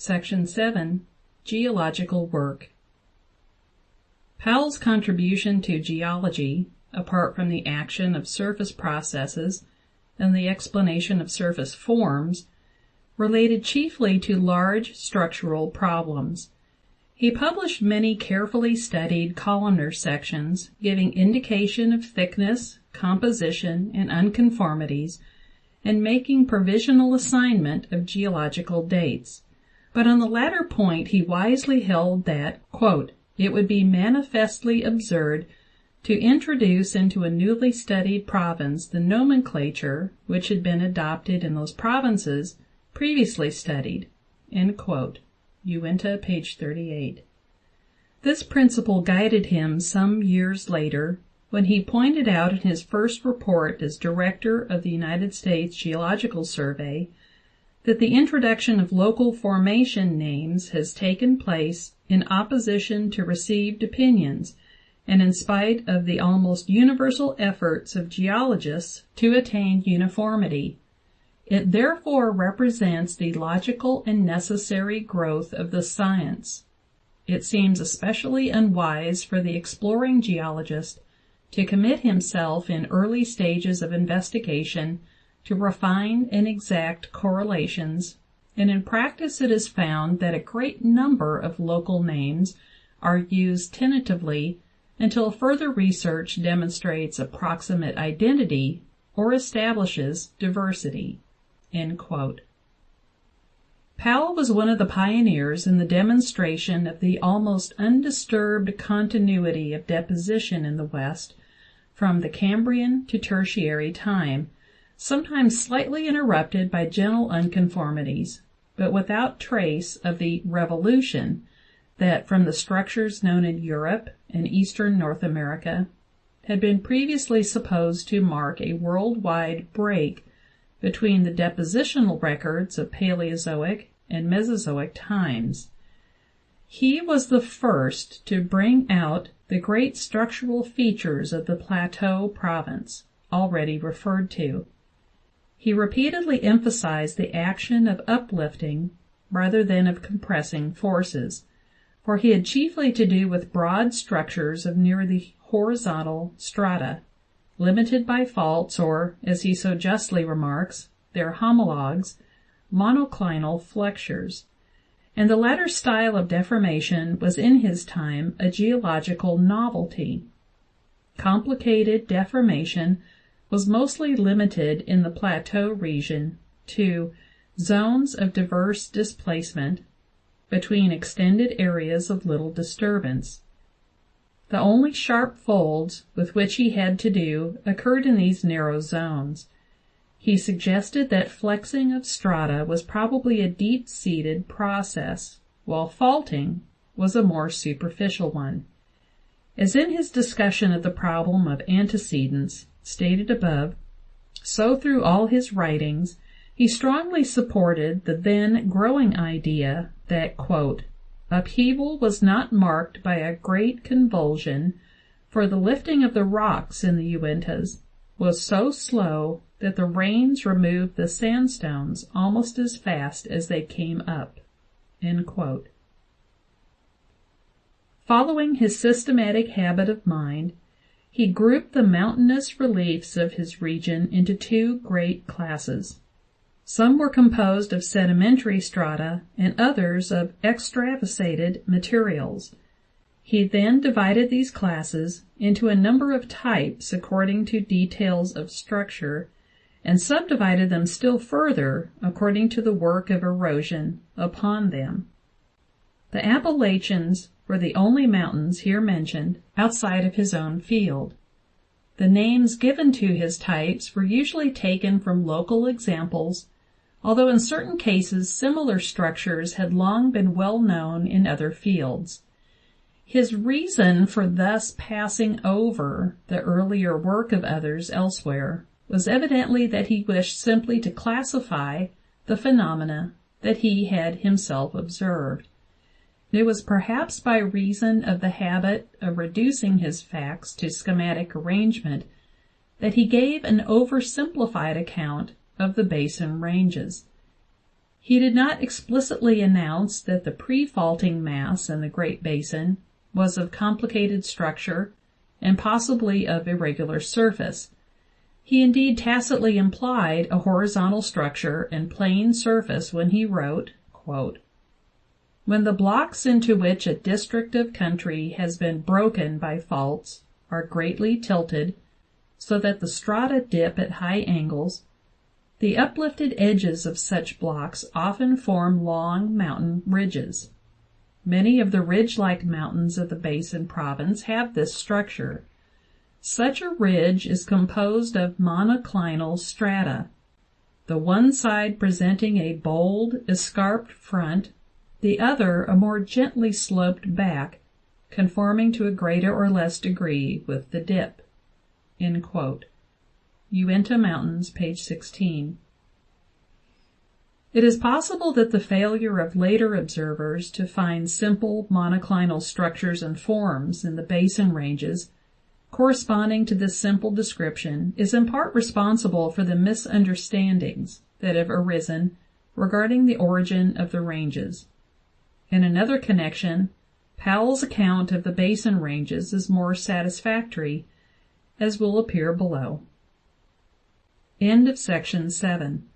Section 7, Geological Work. Powell's contribution to geology, apart from the action of surface processes and the explanation of surface forms, related chiefly to large structural problems. He published many carefully studied columnar sections giving indication of thickness, composition, and unconformities, and making provisional assignment of geological dates. But on the latter point he wisely held that, quote, it would be manifestly absurd to introduce into a newly studied province the nomenclature which had been adopted in those provinces previously studied, end quote. Uinta, page 38. This principle guided him some years later when he pointed out in his first report as director of the United States Geological Survey that the introduction of local formation names has taken place in opposition to received opinions and in spite of the almost universal efforts of geologists to attain uniformity. It therefore represents the logical and necessary growth of the science. It seems especially unwise for the exploring geologist to commit himself in early stages of investigation to refined and exact correlations, and in practice it is found that a great number of local names are used tentatively until further research demonstrates approximate identity or establishes diversity. End quote. Powell was one of the pioneers in the demonstration of the almost undisturbed continuity of deposition in the West from the Cambrian to Tertiary time, sometimes slightly interrupted by gentle unconformities, but without trace of the revolution that, from the structures known in Europe and eastern North America, had been previously supposed to mark a worldwide break between the depositional records of Paleozoic and Mesozoic times. He was the first to bring out the great structural features of the Plateau province, already referred to. He repeatedly emphasized the action of uplifting rather than of compressing forces, for he had chiefly to do with broad structures of nearly horizontal strata, limited by faults or, as he so justly remarks, their homologues, monoclinal flexures, and the latter style of deformation was in his time a geological novelty. Complicated deformation was mostly limited in the plateau region to zones of diverse displacement between extended areas of little disturbance. The only sharp folds with which he had to do occurred in these narrow zones. He suggested that flexing of strata was probably a deep-seated process, while faulting was a more superficial one. As in his discussion of the problem of antecedents, stated above, so through all his writings, he strongly supported the then growing idea that, quote, upheaval was not marked by a great convulsion, for the lifting of the rocks in the Uintas was so slow that the rains removed the sandstones almost as fast as they came up. End quote. Following his systematic habit of mind, he grouped the mountainous reliefs of his region into two great classes. Some were composed of sedimentary strata and others of extravasated materials. He then divided these classes into a number of types according to details of structure, and subdivided them still further according to the work of erosion upon them. The Appalachians were the only mountains here mentioned outside of his own field. The names given to his types were usually taken from local examples, although in certain cases similar structures had long been well known in other fields. His reason for thus passing over the earlier work of others elsewhere was evidently that he wished simply to classify the phenomena that he had himself observed. It was perhaps by reason of the habit of reducing his facts to schematic arrangement that he gave an oversimplified account of the basin ranges. He did not explicitly announce that the pre-faulting mass in the Great Basin was of complicated structure and possibly of irregular surface. He indeed tacitly implied a horizontal structure and plane surface when he wrote, quote, "When the blocks into which a district of country has been broken by faults are greatly tilted so that the strata dip at high angles, the uplifted edges of such blocks often form long mountain ridges. Many of the ridge-like mountains of the Basin province have this structure. Such a ridge is composed of monoclinal strata, the one side presenting a bold, escarped front, the other a more gently sloped back, conforming to a greater or less degree with the dip." End quote. Uinta Mountains, page 16. It is possible that the failure of later observers to find simple monoclinal structures and forms in the Basin ranges corresponding to this simple description is in part responsible for the misunderstandings that have arisen regarding the origin of the ranges. In another connection, Powell's account of the Basin ranges is more satisfactory, as will appear below. End of section 7.